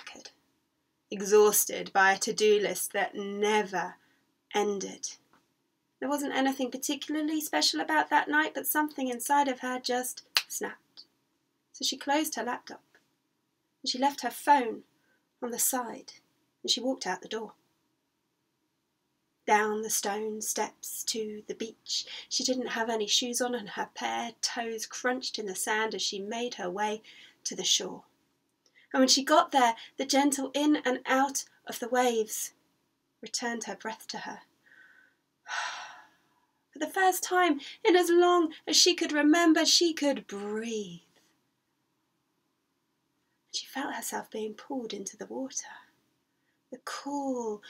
knackered, exhausted by a to-do list that never ended. There wasn't anything particularly special about that night, but something inside of her just snapped. So she closed her laptop, and she left her phone on the side, and she walked out the door. Down the stone steps to the beach. She didn't have any shoes on, and her bare toes crunched in the sand as she made her way to the shore. And when she got there, the gentle in and out of the waves returned her breath to her. For the first time in as long as she could remember, she could breathe. She felt herself being pulled into the water. The cool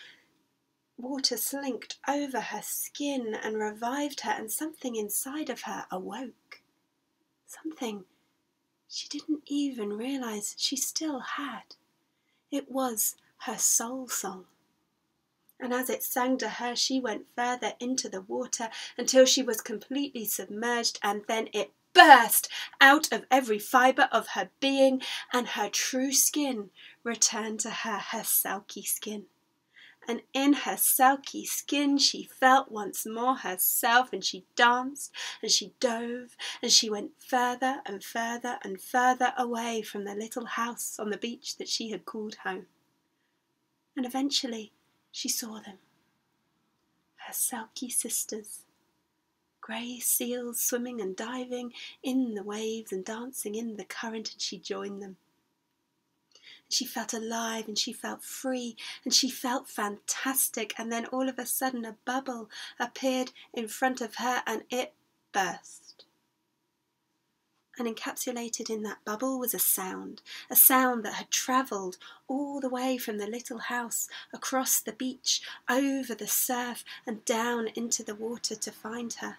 water slinked over her skin and revived her, and something inside of her awoke. Something she didn't even realise she still had. It was her soul song. And as it sang to her, she went further into the water until she was completely submerged, and then it burst out of every fibre of her being, and her true skin returned to her, her Selkie skin. And in her Selkie skin she felt once more herself, and she danced and she dove and she went further and further and further away from the little house on the beach that she had called home. And eventually she saw them, her Selkie sisters, grey seals swimming and diving in the waves and dancing in the current, and she joined them. She felt alive and she felt free and she felt fantastic, and then all of a sudden a bubble appeared in front of her and it burst. And encapsulated in that bubble was a sound that had travelled all the way from the little house, across the beach, over the surf and down into the water to find her.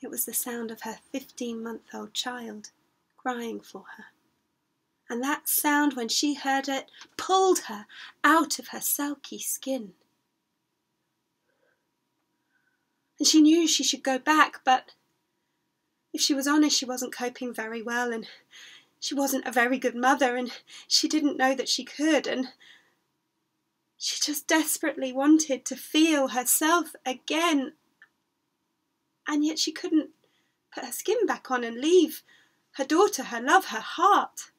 It was the sound of her 15-month-old child crying for her. And that sound, when she heard it, pulled her out of her Selkie skin. And she knew she should go back, but if she was honest, she wasn't coping very well, and she wasn't a very good mother, and she didn't know that she could, and she just desperately wanted to feel herself again. And yet she couldn't put her skin back on and leave her daughter, her love, her heart.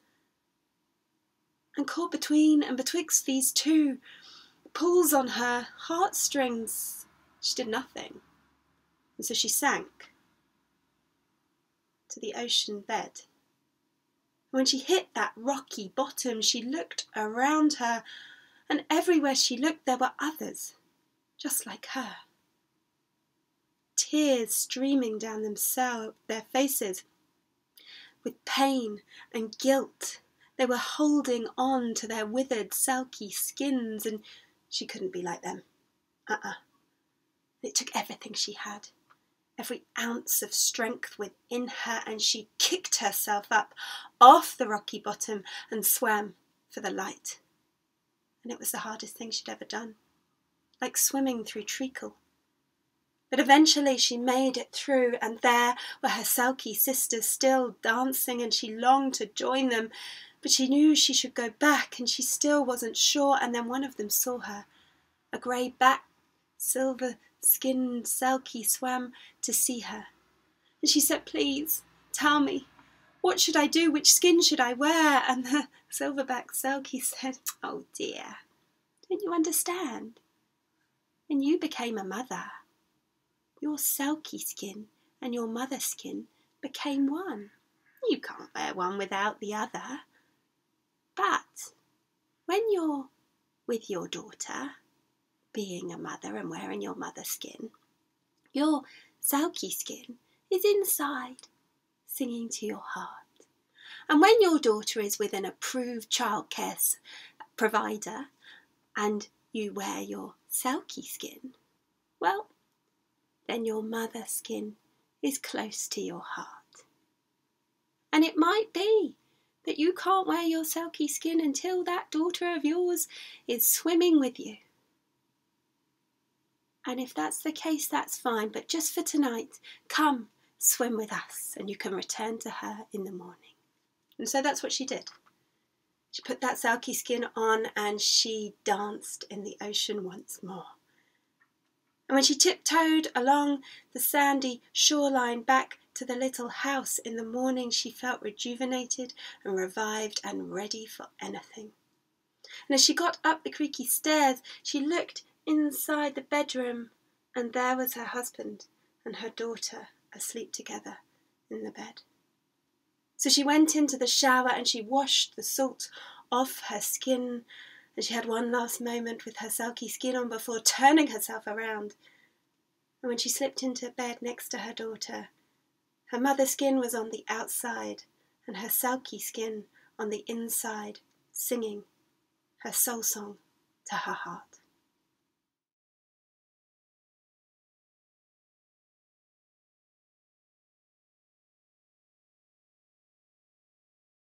And caught between and betwixt these two pulls on her heartstrings, she did nothing. And so she sank to the ocean bed. When she hit that rocky bottom, she looked around her, and everywhere she looked there were others, just like her. Tears streaming down their faces with pain and guilt. They were holding on to their withered Selkie skins, and she couldn't be like them. It took everything she had, every ounce of strength within her, and she kicked herself up off the rocky bottom and swam for the light. And it was the hardest thing she'd ever done, like swimming through treacle. But eventually she made it through, and there were her Selkie sisters still dancing, and she longed to join them, but she knew she should go back, and she still wasn't sure. And then one of them saw her. A grey-backed, silver-skinned Selkie swam to see her. And she said, "Please, tell me, what should I do? Which skin should I wear?" And the silverback Selkie said, "Oh dear, don't you understand? When you became a mother, your Selkie skin and your mother skin became one. You can't wear one without the other. But when you're with your daughter, being a mother and wearing your mother skin, your Selkie skin is inside, singing to your heart. And when your daughter is with an approved childcare provider and you wear your Selkie skin, well, then your mother skin is close to your heart. And it might be that you can't wear your Selkie skin until that daughter of yours is swimming with you. And if that's the case, that's fine. But just for tonight, come swim with us, and you can return to her in the morning." And so that's what she did. She She put that Selkie skin on and she danced in the ocean once more. And when she tiptoed along the sandy shoreline back to the little house in the morning, she felt rejuvenated and revived and ready for anything. And as she got up the creaky stairs, she looked inside the bedroom, and there was her husband and her daughter asleep together in the bed. So she went into the shower and she washed the salt off her skin, and she had one last moment with her Selkie skin on before turning herself around. And when she slipped into bed next to her daughter, her mother's skin was on the outside and her Selkie skin on the inside, singing her soul song to her heart.